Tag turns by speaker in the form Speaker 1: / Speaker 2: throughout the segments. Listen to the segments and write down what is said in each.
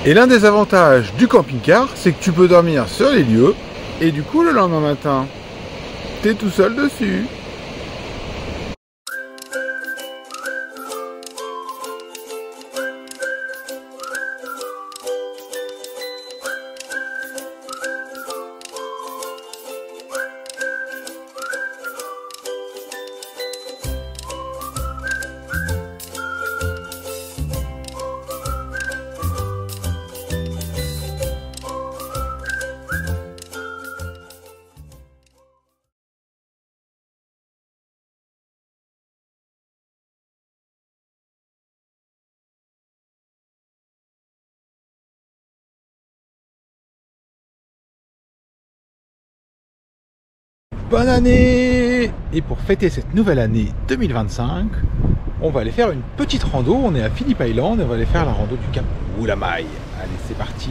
Speaker 1: Et l'un des avantages du camping-car, c'est que tu peux dormir sur les lieux, et du coup le lendemain matin, t'es tout seul dessus. Bonne année! Et pour fêter cette nouvelle année 2025, on va aller faire une petite rando. On est à Phillip Island et on va aller faire la rando du cap Woolamai. Allez, c'est parti!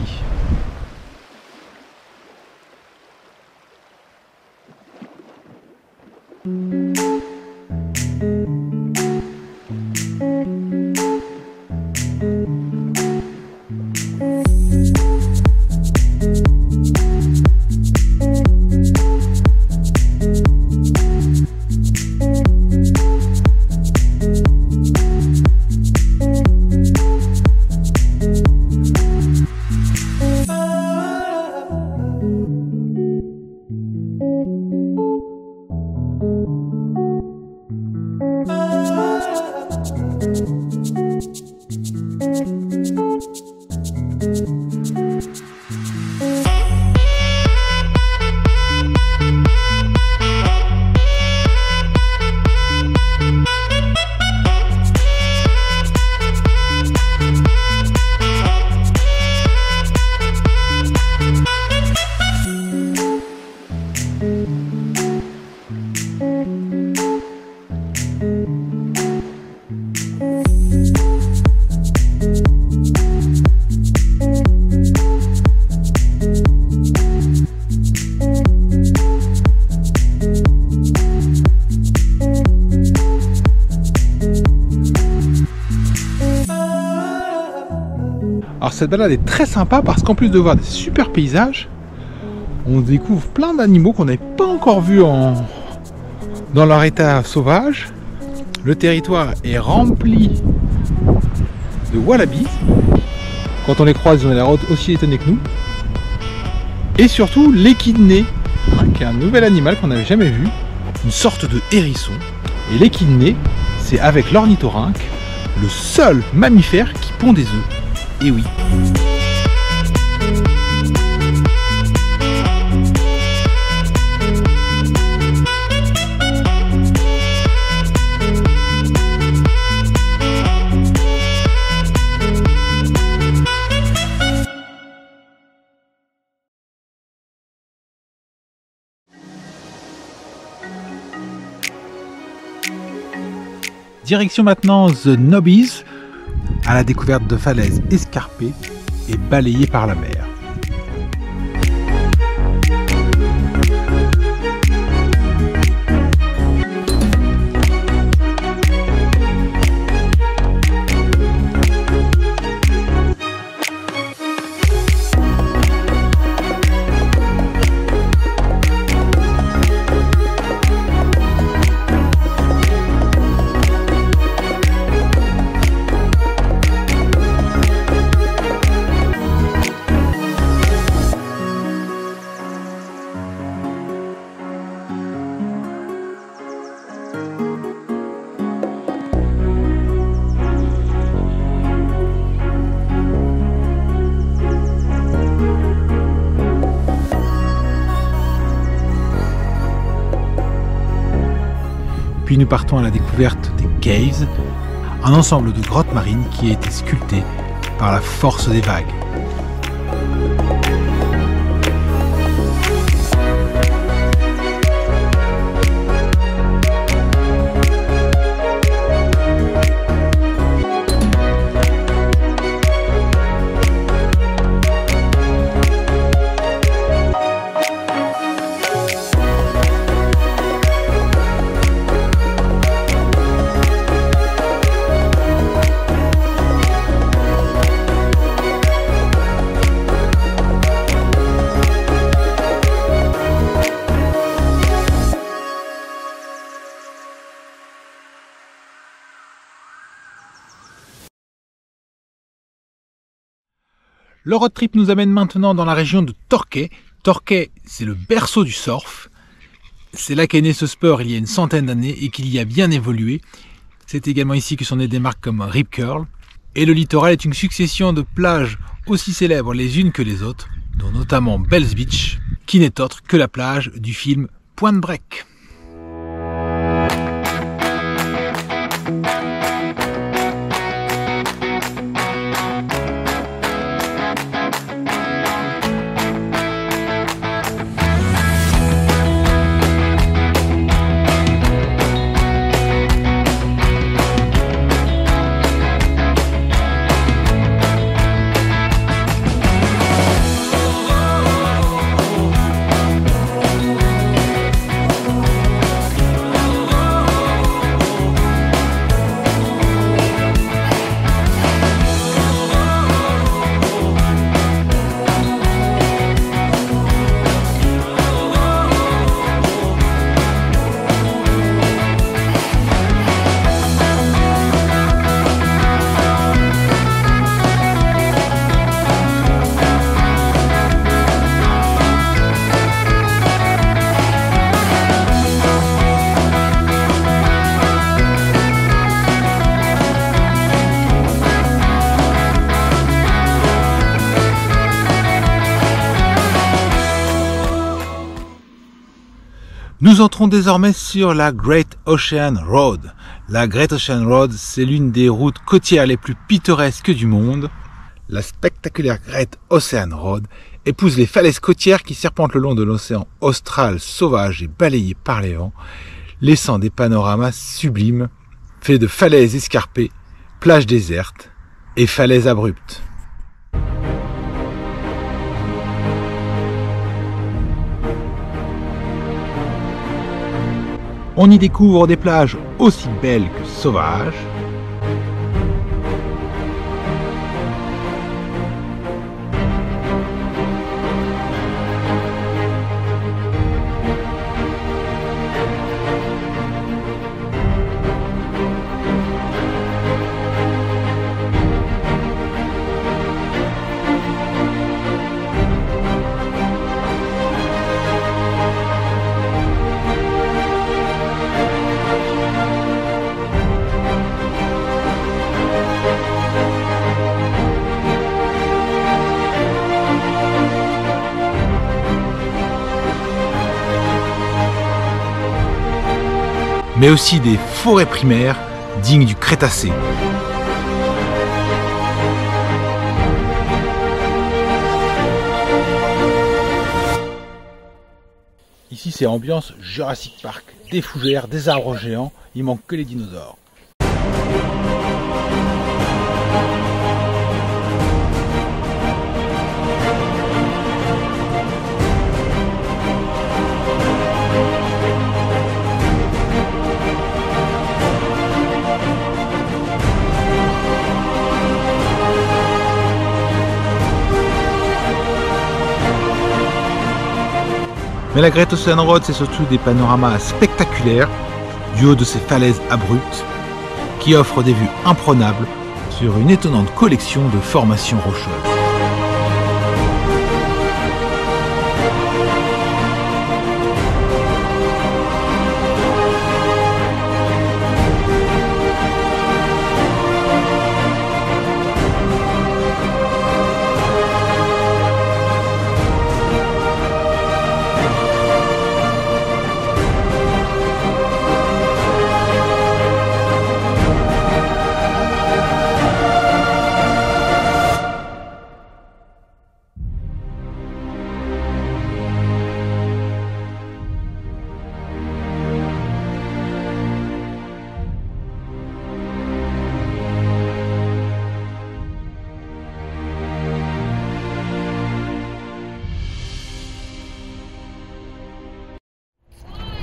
Speaker 1: Alors cette balade est très sympa parce qu'en plus de voir des super paysages, on découvre plein d'animaux qu'on n'avait pas encore vus dans leur état sauvage. Le territoire est rempli de wallabies. Quand on les croise, ils ont l'air aussi étonnés que nous. Et surtout l'échidné, qui est un nouvel animal qu'on n'avait jamais vu, une sorte de hérisson. Et l'échidné, c'est avec l'ornithorynque le seul mammifère qui pond des œufs. Et oui. Direction maintenant The Nobbies, à la découverte de falaises escarpées et balayées par la mer. Puis nous partons à la découverte des Caves, un ensemble de grottes marines qui a été sculpté par la force des vagues. Le road trip nous amène maintenant dans la région de Torquay. Torquay, c'est le berceau du surf. C'est là qu'est né ce sport il y a une centaine d'années et qu'il y a bien évolué. C'est également ici que sont nées des marques comme Rip Curl. Et le littoral est une succession de plages aussi célèbres les unes que les autres, dont notamment Bells Beach, qui n'est autre que la plage du film Point Break. Nous entrons désormais sur la Great Ocean Road. La Great Ocean Road, c'est l'une des routes côtières les plus pittoresques du monde. La spectaculaire Great Ocean Road épouse les falaises côtières qui serpentent le long de l'océan austral sauvage et balayé par les vents, laissant des panoramas sublimes, faits de falaises escarpées, plages désertes et falaises abruptes. On y découvre des plages aussi belles que sauvages. Mais aussi des forêts primaires dignes du Crétacé. Ici c'est ambiance Jurassic Park, des fougères, des arbres géants, il manque que les dinosaures. Mais la Great Ocean Road, c'est surtout des panoramas spectaculaires du haut de ces falaises abruptes qui offrent des vues imprenables sur une étonnante collection de formations rocheuses.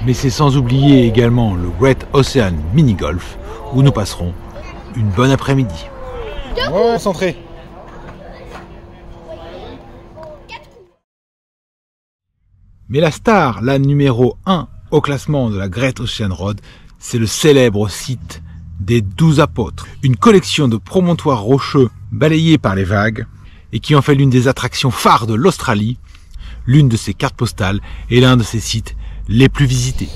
Speaker 1: Mais c'est sans oublier également le Great Ocean Mini Golf où nous passerons une bonne après-midi. Ouais, centré. Mais la star, la numéro 1 au classement de la Great Ocean Road, c'est le célèbre site des 12 apôtres. Une collection de promontoires rocheux balayés par les vagues et qui en fait l'une des attractions phares de l'Australie, l'une de ses cartes postales et l'un de ses sites les plus visités.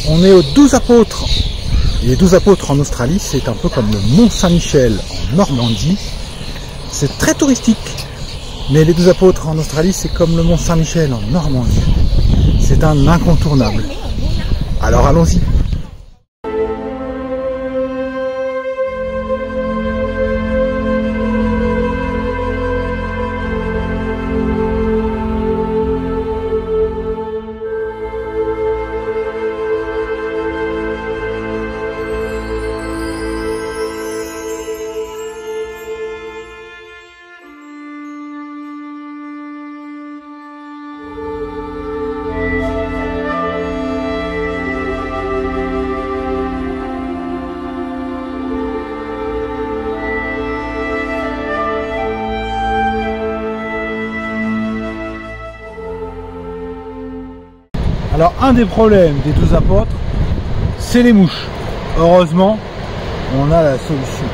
Speaker 1: On est aux 12 apôtres. Et les 12 apôtres en Australie, c'est un peu comme le Mont Saint-Michel en Normandie. C'est très touristique. Mais les 12 apôtres en Australie, c'est comme le Mont Saint-Michel en Normandie. C'est un incontournable. Alors allons-y. Alors un des problèmes des 12 apôtres, c'est les mouches. Heureusement, on a la solution.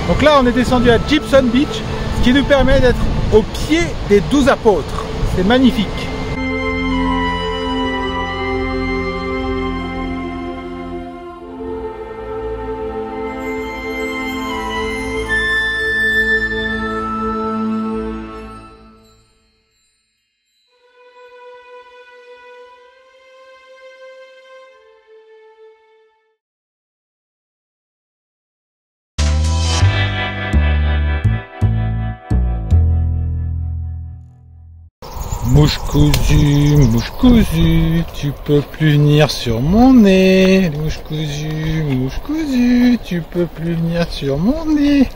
Speaker 1: Donc là, on est descendu à Gibson Beach, ce qui nous permet d'être au pied des 12 apôtres. C'est magnifique. Mouche cousue, tu peux plus venir sur mon nez. Mouche cousue, tu peux plus venir sur mon nez.